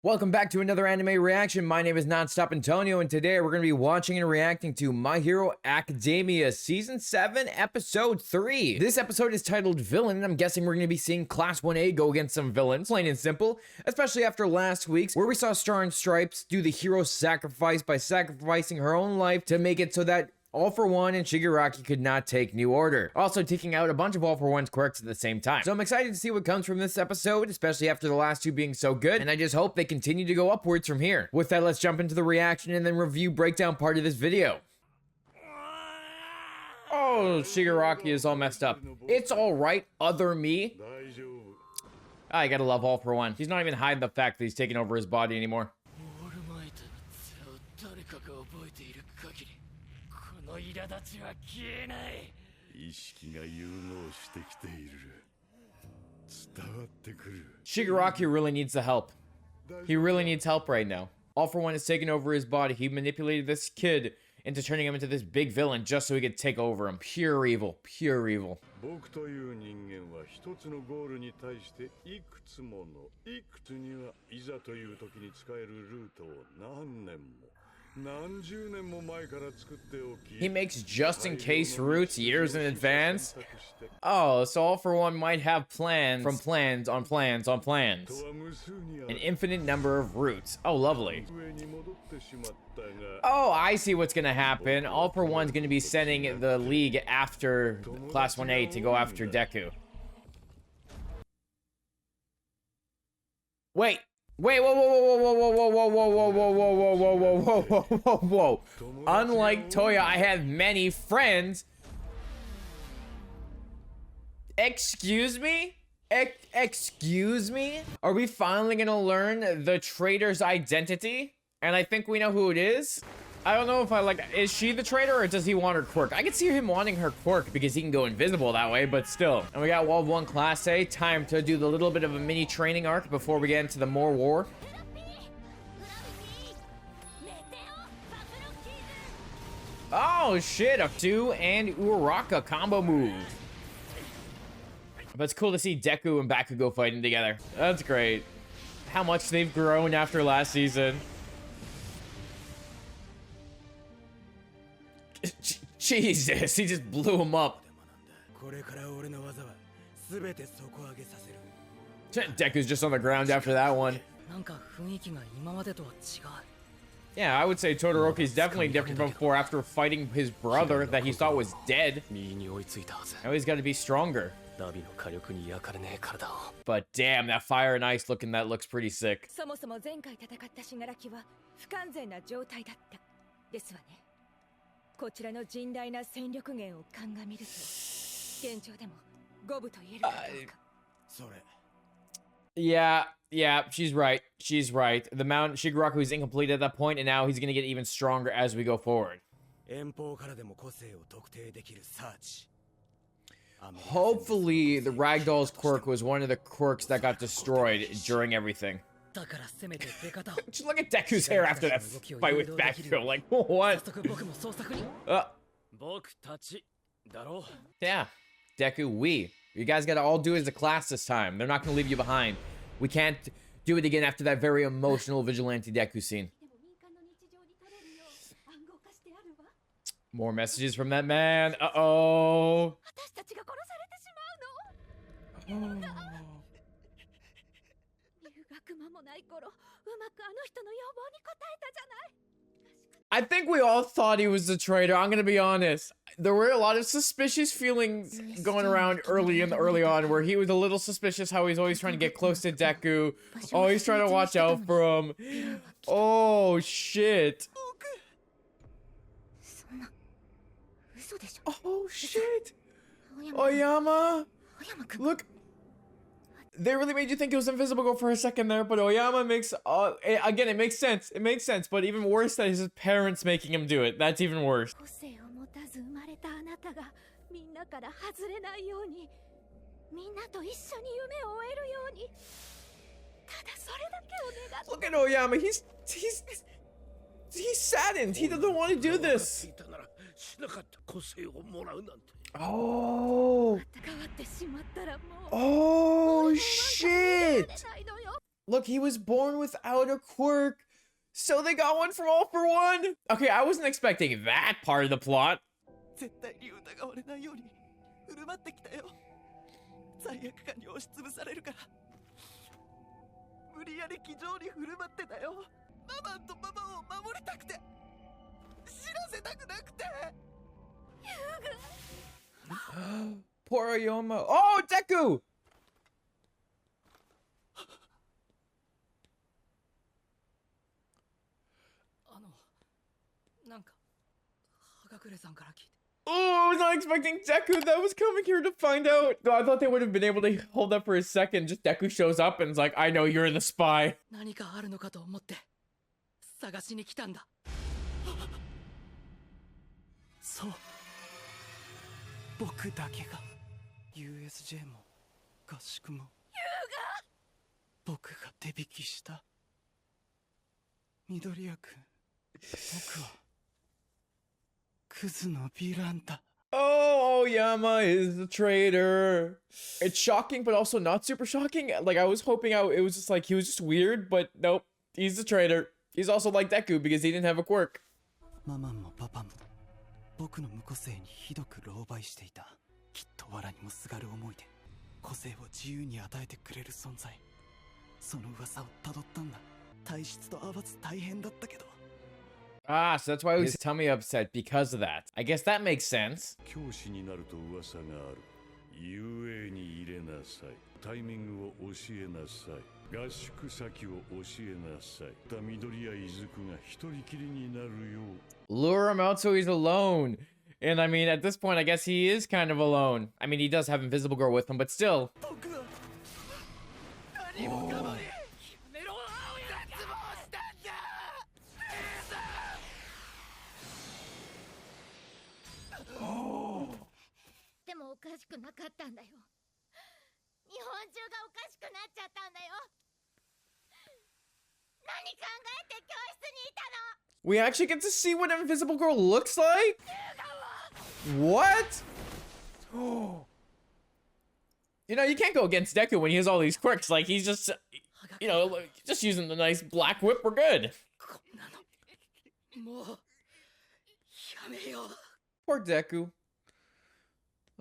Welcome back to another anime reaction. My name is Nonstop Antonio, and today we're going to be watching and reacting to My Hero Academia Season 7, Episode 3. This episode is titled Villain, and I'm guessing we're going to be seeing Class 1A go against some villains, plain and simple, especially after last week's, where we saw Star and Stripes do the hero sacrifice by sacrificing her own life to make it so that All For One and Shigaraki could not take New Order, also taking out a bunch of All For One's quirks at the same time. So I'm excited to see what comes from this episode, especially after the last two being so good, and I just hope they continue to go upwards from here. With that, let's jump into the reaction and then review breakdown part of this video. Oh, Shigaraki is all messed up. It's alright, other me. I gotta love All For One. He's not even hiding the fact that he's taking over his body anymore. Shigaraki really needs the help. He really needs help right now. All For One has taken over his body. He manipulated this kid into turning him into this big villain just so he could take over him. Pure evil. Pure evil. He makes just-in-case routes years in advance. Oh, so All For One might have plans from plans on plans on plans. An infinite number of routes. Oh, lovely. Oh, I see what's gonna happen. All For One's gonna be sending the League after Clas-1A to go after Deku. Wait, whoa, whoa, whoa, whoa, whoa, whoa, whoa, whoa, whoa, whoa, whoa, whoa, whoa, whoa, whoa, whoa. Unlike Toya, I have many friends. Excuse me? Excuse me? Are we finally gonna learn the traitor's identity? And I think we know who it is. I don't know if is she the traitor or does he want her quirk? I can see him wanting her quirk because he can go invisible that way, but still. And we got World 1 Class A. Time to do the little bit of a mini training arc before we get into the more war. Oh shit, a 2 and Uraraka combo move. But it's cool to see Deku and Bakugo fighting together. That's great. How much they've grown after last season. Jesus, he just blew him up. Deku's just on the ground after that one. Yeah, I would say Todoroki's definitely different from before after fighting his brother that he thought was dead. Now he's got to be stronger. But damn, that fire and ice that looks pretty sick. Yeah, she's right. She's right. The Mount Shigaraki is incomplete at that point, and now he's gonna get even stronger as we go forward. Hopefully, the Ragdoll's quirk was one of the quirks that got destroyed during everything. Just look at Deku's hair after that fight with Bakugo. Like, what? Yeah, Deku, you guys gotta all do it as a class this time. They're not gonna leave you behind. We can't do it again after that very emotional vigilante Deku scene. More messages from that man. Uh-oh. I think we all thought he was the traitor. I'm gonna be honest. There were a lot of suspicious feelings going around early on where he was a little suspicious how he's always trying to get close to Deku. Always trying to watch out for him. Oh, shit. Oh, shit. Oyama. Look. They really made you think it was Invisible Girl for a second there, but Oyama makes, again, it makes sense. It makes sense, but even worse that his parents making him do it. That's even worse. Look at Oyama, he's saddened. He doesn't want to do this. Oh. Oh, shit. Look, he was born without a quirk. So they got one from All for One. Okay, I wasn't expecting that part of the plot. 絶対に疑われないように振る舞ってきたよ。罪悪感に押しつぶされるから無理やり気丈に振る舞ってたよ。ママとパパを守りたくて知らせたくなくて。Poor Oyama. Oh, Deku! なんかはがくれさんから聞いて。 Oh, I was not expecting Deku that was coming here to find out. No, I thought they would have been able to hold up for a second. Just Deku shows up and is like, I know you're the spy. 何かあるのかと思って探しに来たんだ。そう、僕だけが USJ も合宿も僕が手引きした緑谷君。僕はクズのヴィランだ。 Oh, Oyama is the traitor. It's shocking, but also not super shocking. Like, I was hoping it was just like, he was just weird, but nope, he's the traitor. He's also like Deku because he didn't have a quirk. ママもパパも僕の無個性にひどく狼狽していた。きっと藁にもすがる思いで個性を自由に与えてくれる存在。その噂をたどったんだ。体質と合わず大変だったけど。 Ah, so that's why his tummy upset because of that. I guess that makes sense. 教師になると噂がある。UA に入れなさい。タイミングを教えなさい。合宿先を教えなさい。緑谷出久が一人きりになるよ。 Lure him out so he's alone. And I mean, at this point, I guess he is kind of alone. I mean, he does have Invisible Girl with him, but still. Oh. でもおかしくなかったんだよ。日本中がおかしくなっちゃったんだよ。何考えて教室にいたの？ We actually get to see what Invisible Girl looks like? What? You know, you can't go against Deku when he has all these quirks. Like, he's just, you know, like, just using the nice black whip, we're good. Poor Deku.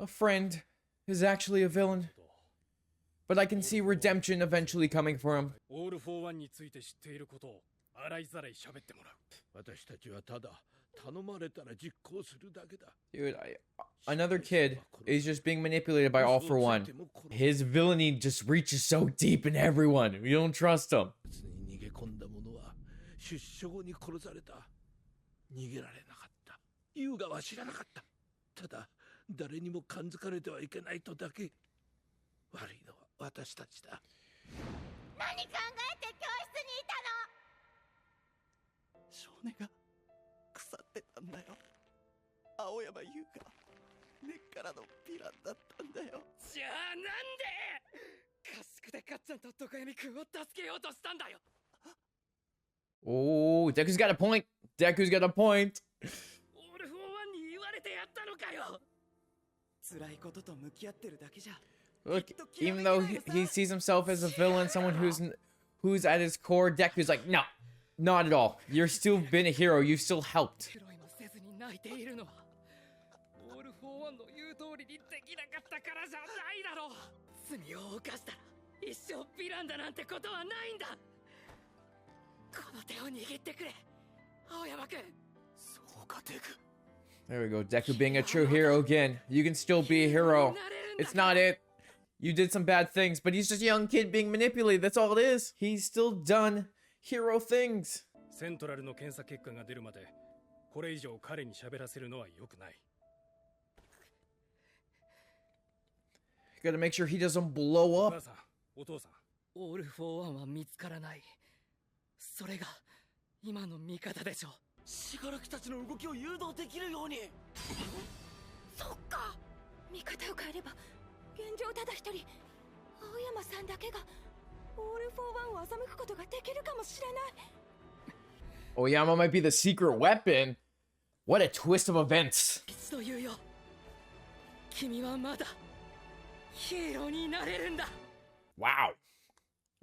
A friend is actually a villain. But I can see redemption eventually coming for him. All for One について知っていることを洗いざらい喋ってもらう。私たちはただ頼まれたら実行するだけだ。 Dude, another kid is just being manipulated by All for One. His villainy just reaches so deep in everyone. We don't trust him. 逃げ込んだ者は出所後に殺された。逃げられなかった。優雅は知らなかった。ただ誰にも感づかれてはいけないとだけ。悪いのは私たちだ。何考えて教室にいたの？少年が腐ってたんだよ。青山優が根っからのヴィランだったんだよ。じゃあなんで合宿でかっちゃんとドカヤミ君を助けようとしたんだよ。 Oh, Deku's got a point. Deku's got a point. オールフォーワンに言われてやったのかよ。辛いことと向き合ってるだけじゃ。 Look, even though he sees himself as a villain, someone who's at his core, Deku's like, no, not at all. You're still been a hero. You've still helped. 黒いもせずに泣いているのはオールフォーワンの言う通りにできなかったからじゃないだろう。罪を犯したら一生ヴィランだなんてことはないんだ。この手を握ってくれ、青山君。そうか、デク。 There we go. Deku being a true hero again. You can still be a hero. It's not it. You did some bad things, but he's just a young kid being manipulated. That's all it is. He's still done hero things. セントラルの検査結果が出るまでこれ以上彼に喋らせるのは良くない。 You gotta make sure he doesn't blow お up. 母さん、お父さん、オールフォーワンは見つからない。それが今の味方でしょ。死柄木たちの動きを誘導できるように。そっか。味方を変えれば現状ただ一人青山さんだけがオールフォーワンを欺くことができるかもしれない。 Oyama might be the secret weapon. What a twist of events. 一度言うよ。君はまだヒーローになれるんだ。 Wow.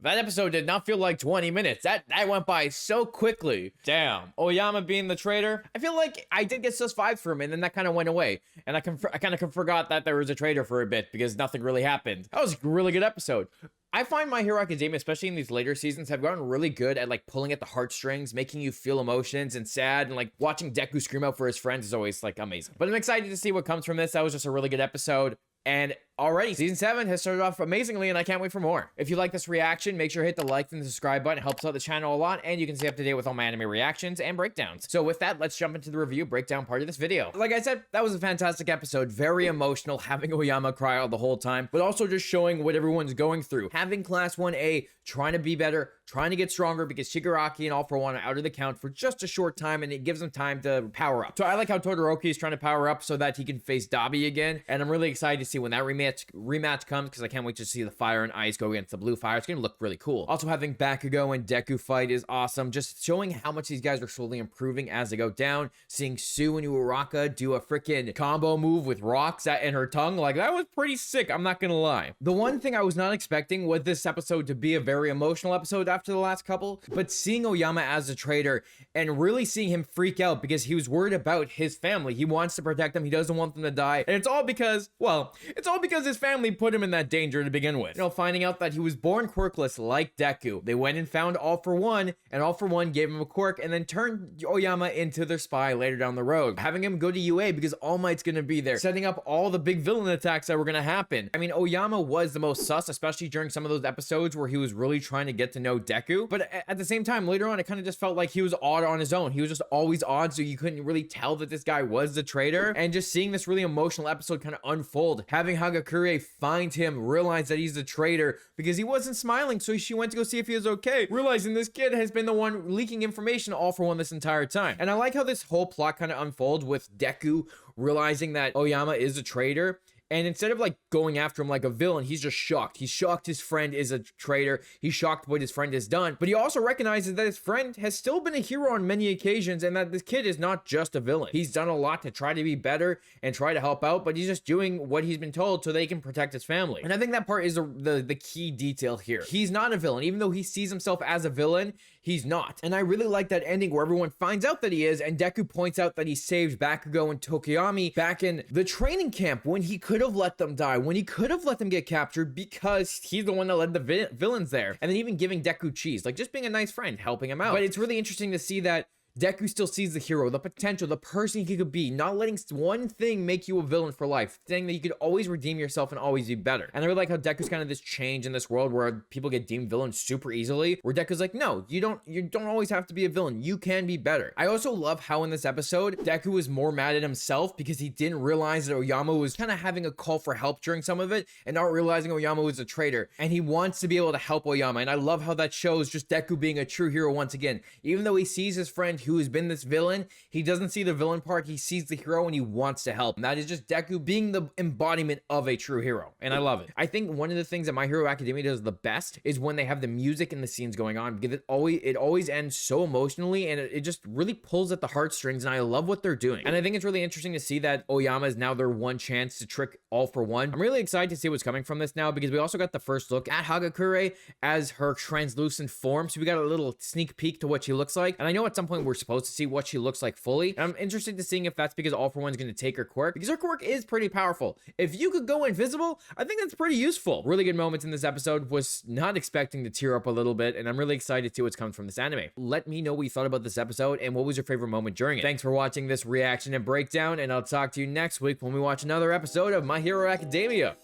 That episode did not feel like 20 minutes. That went by so quickly. Damn. Oyama being the traitor. I feel like I did get those vibes from him, and then that kind of went away. And I kind of forgot that there was a traitor for a bit because nothing really happened. That was a really good episode. I find My Hero Academia, especially in these later seasons, have gotten really good at like pulling at the heartstrings, making you feel emotions and sad, and like watching Deku scream out for his friends is always like amazing. But I'm excited to see what comes from this. That was just a really good episode. And already, Season 7 has started off amazingly, and I can't wait for more. If you like this reaction, make sure to hit the like and the subscribe button. It helps out the channel a lot, and you can stay up to date with all my anime reactions and breakdowns. So with that, let's jump into the review breakdown part of this video. Like I said, that was a fantastic episode. Very emotional, having Oyama cry all the whole time, but also just showing what everyone's going through. Having Class 1A trying to be better, trying to get stronger, because Shigaraki and All For One are out of the count for just a short time, and it gives them time to power up. So I like how Todoroki is trying to power up so that he can face Dabi again, and I'm really excited to see when that rematch comes, because I can't wait to see the fire and ice go against the blue fire. It's gonna look really cool. Also, having Bakugo and Deku fight is awesome, just showing how much these guys are slowly improving as they go down. Seeing Sue and Uraraka do a freaking combo move with rocks in her tongue, like that was pretty sick, I'm not gonna lie. The one thing I was not expecting was this episode to be a very emotional episode after the last couple, but seeing Oyama as a traitor and really seeing him freak out because he was worried about his family. He wants to protect them, he doesn't want them to die, and it's all because, well, it's all because his family put him in that danger to begin with. You know, finding out that he was born quirkless like Deku. They went and found All For One, and All For One gave him a quirk and then turned Oyama into their spy later down the road. Having him go to UA because All Might's gonna be there, setting up all the big villain attacks that were gonna happen. I mean, Oyama was the most sus, especially during some of those episodes where he was really trying to get to know Deku, but at the same time, later on, it kind of just felt like he was odd on his own. He was just always odd, so you couldn't really tell that this guy was the traitor, and just seeing this really emotional episode kind of unfold, having Hagakure find him, realize that he's the traitor because he wasn't smiling, so she went to go see if he was okay, realizing this kid has been the one leaking information to All For One this entire time. And I like how this whole plot kind of unfolds with Deku realizing that Oyama is a traitor, and instead of like going after him like a villain, he's just shocked. He's shocked his friend is a traitor. He's shocked what his friend has done. But he also recognizes that his friend has still been a hero on many occasions, and that this kid is not just a villain. He's done a lot to try to be better and try to help out, but he's just doing what he's been told so they can protect his family. And I think that part is the key detail here. He's not a villain. Even though he sees himself as a villain, he's not. And I really like that ending where everyone finds out that he is, and Deku points out that he saved Bakugo and Tokiyami back in the training camp when he could have let them die, when he could have let them get captured, because he's the one that led the villains there. And then even giving Deku cheese, like just being a nice friend, helping him out. But it's really interesting to see that Deku still sees the hero, the potential, the person he could be, not letting one thing make you a villain for life, saying that you could always redeem yourself and always be better. And I really like how Deku's kind of this change in this world where people get deemed villains super easily, where Deku's like, no, you don't always have to be a villain. You can be better. I also love how in this episode, Deku was more mad at himself because he didn't realize that Oyama was kind of having a call for help during some of it and not realizing Oyama was a traitor. And he wants to be able to help Oyama. And I love how that shows just Deku being a true hero once again. Even though he sees his friend who has been this villain, he doesn't see the villain part. He sees the hero and he wants to help. And that is just Deku being the embodiment of a true hero. And I love it. I think one of the things that My Hero Academia does the best is when they have the music and the scenes going on, because it always ends so emotionally, and it just really pulls at the heartstrings, and I love what they're doing. And I think it's really interesting to see that Oyama is now their one chance to trick All For One. I'm really excited to see what's coming from this now, because we also got the first look at Hagakure as her translucent form, so we got a little sneak peek to what she looks like. And I know at some point we're supposed to see what she looks like fully. And I'm interested to seeing if that's because All For One's going to take her quirk, because her quirk is pretty powerful. If you could go invisible, I think that's pretty useful. Really good moments in this episode. Was not expecting to tear up a little bit, and I'm really excited to see what's coming from this anime. Let me know what you thought about this episode and what was your favorite moment during it. Thanks for watching this reaction and breakdown, and I'll talk to you next week when we watch another episode of My Hero Academia.